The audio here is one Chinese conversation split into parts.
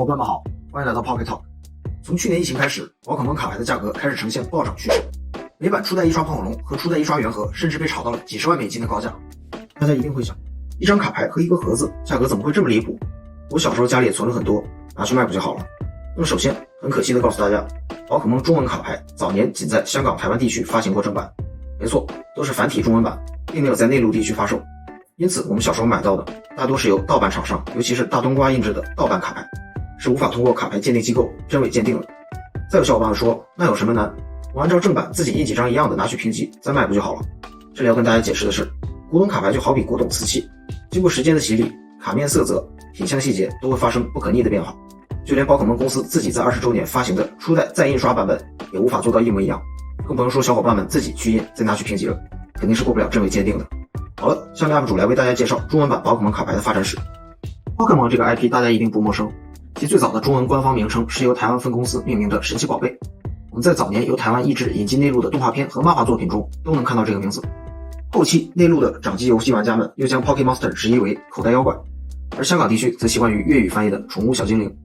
伴们好，欢迎来到 Pocket Talk。从去年疫情开始，宝可梦卡牌的价格开始呈现暴涨趋势，美版初代一刷胖火龙和初代一刷圆盒甚至被炒到了几十万美金的高价。大家一定会想，一张卡牌和一个盒子价格怎么会这么离谱？我小时候家里也存了很多，拿去卖不就好了？那么首先，很可惜的告诉大家，宝可梦中文卡牌早年仅在香港、台湾地区发行过正版，没错，都是繁体中文版，并没有在内陆地区发售。因此我们小时候买到的大多是由盗版厂商，尤其是大冬瓜印制的盗版卡牌，是无法通过卡牌鉴定机构真伪鉴定的。再有小伙伴们说，那有什么难？我按照正版自己印几张一样的拿去评级再卖不就好了？这里要跟大家解释的是，古董卡牌就好比古董瓷器，经过时间的洗礼，卡面色泽、品相细节都会发生不可逆的变化。就连宝可梦公司自己在20周年发行的初代再印刷版本也无法做到一模一样，更不用说小伙伴们自己去印再拿去评级了，肯定是过不了真伪鉴定的。好了，下面 UP 主来为大家介绍中文版宝可梦卡牌的发展史。宝可梦这个 IP 大家一定不陌生，其最早的中文官方名称是由台湾分公司命名的神奇宝贝。我们在早年由台湾译制引进内陆的动画片和漫画作品中都能看到这个名字。后期内陆的掌机游戏玩家们又将 Pocket Monster 直译为口袋妖怪，而香港地区则习惯于粤语翻译的宠物小精灵。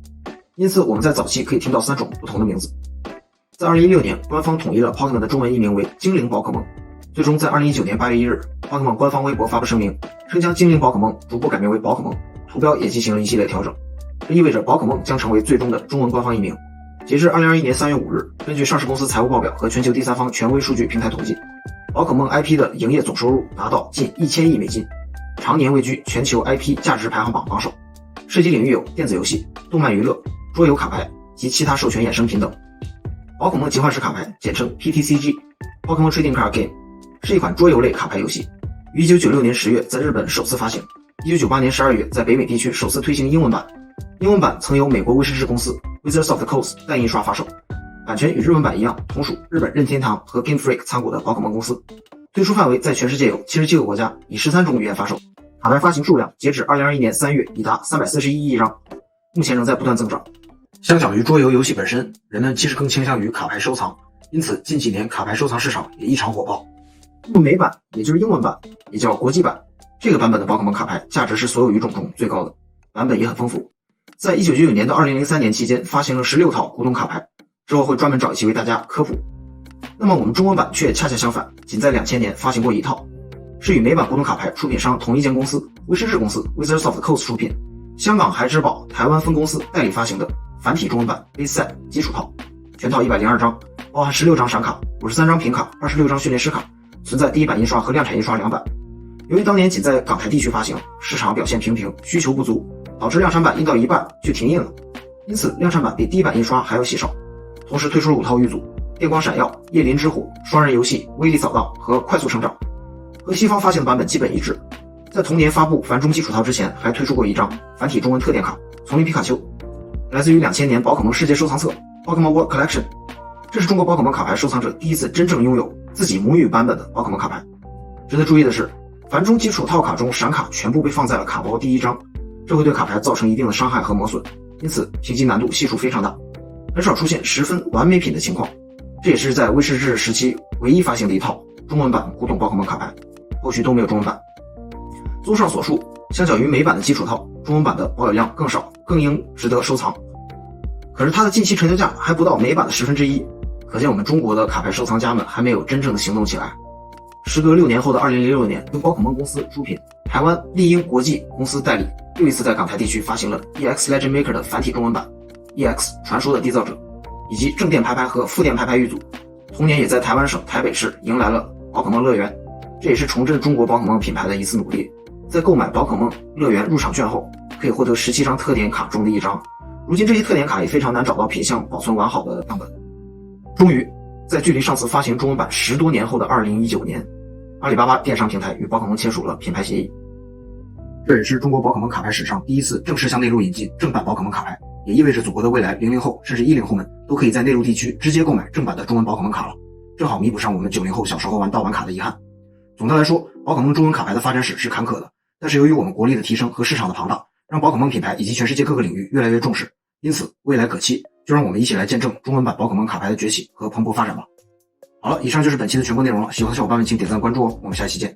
因此我们在早期可以听到3种不同的名字。在2016年，官方统一了 Pokémon 的中文译名为精灵宝可梦。最终在2019年8月1日，Pokémon 官方微博发布声明，称将精灵宝可梦逐步改名为宝可梦，图标也进行了一系列调整。这意味着宝可梦将成为最终的中文官方译名。截至2021年3月5日，根据上市公司财务报表和全球第三方权威数据平台统计，宝可梦 IP 的营业总收入达到近1000亿美金，常年位居全球 IP 价值排行榜榜首。涉及领域有电子游戏、动漫娱乐、桌游卡牌及其他授权衍生品等。宝可梦集幻石卡牌简称 PTCG，Pokémon Trading Card Game， 是一款桌游类卡牌游戏，于1996年10月在日本首次发行，1998年12月在北美地区首次推行英文版。英文版曾由美国威士忌公司 Wizards of the Coast 代印刷发售，版权与日文版一样，同属日本任天堂和 Game Freak 参股的宝可梦公司。推出范围在全世界有77个国家，以13种语言发售。卡牌发行数量截止2021年3月已达341亿张，目前仍在不断增长。相较于桌游游戏本身，人们其实更倾向于卡牌收藏，因此近几年卡牌收藏市场也异常火爆。那么美版，也就是英文版，也叫国际版，这个版本的宝可梦卡牌价值是所有语种中最高的，版本也很丰富。在1999年到2003年期间发行了16套古董卡牌，之后会专门找一期为大家科普。那么我们中文版却恰恰相反，仅在2000年发行过1套，是与美版古董卡牌出品商同一间公司威士忌公司 Wizards of the Coast 出品，香港孩之宝台湾分公司代理发行的繁体中文版 Base Set 基础套，全套102张，包含16张闪卡、53张平卡、26张训练师卡，存在第一版印刷和量产印刷2版。由于当年仅在港台地区发行，市场表现平平，需求不足，导致量产版印到一半就停印了，因此量产版比第一版印刷还要稀少。同时推出了5套玉组：电光闪耀、夜临之火、双人游戏、威力扫荡和快速成长，和西方发行的版本基本一致。在同年发布繁中基础套之前，还推出过1张繁体中文特典卡丛林皮卡丘，来自于2000年宝可梦世界收藏册 Pokémon World Collection， 这是中国宝可梦卡牌收藏者第一次真正拥有自己母语版本的宝可梦卡牌。值得注意的是，繁中基础套卡中闪卡全部被放在了卡包第1张，这会对卡牌造成一定的伤害和磨损，因此评级难度系数非常大，很少出现10分完美品的情况。这也是在威士忌时期唯一发行的1套中文版古董宝可梦卡牌，后续都没有中文版。综上所述，相较于美版的基础套，中文版的保有量更少，更应值得收藏。可是它的近期成交价还不到美版的1/10，可见我们中国的卡牌收藏家们还没有真正的行动起来。时隔6年后的2006年，由宝可梦公司出品，台湾丽鹰国际公司代理，又一次在港台地区发行了 EX Legend Maker 的繁体中文版 EX 传说的缔造者，以及正电牌牌和负电牌牌玉组。同年也在台湾省台北市迎来了宝可梦乐园，这也是重振中国宝可梦品牌的一次努力。在购买宝可梦乐园入场券后，可以获得17张特典卡中的1张。如今这些特典卡也非常难找到品相保存完好的样本。终于在距离上次发行中文版10多年后的2019年，阿里巴巴电商平台与宝可梦签署了品牌协议。这也是中国宝可梦卡牌史上第一次正式向内陆引进正版宝可梦卡牌，也意味着祖国的未来00后甚至10后们都可以在内陆地区直接购买正版的中文宝可梦卡了，正好弥补上我们90后小时候玩盗版卡的遗憾。总的来说，宝可梦中文卡牌的发展史是坎坷的，但是由于我们国力的提升和市场的庞大，让宝可梦品牌以及全世界各个领域越来越重视，因此未来可期，就让我们一起来见证中文版宝可梦卡牌的崛起和蓬勃发展吧。好了，以上就是本期的全部内容了，喜欢的小伙伴们请点赞关注哦，我们下期见。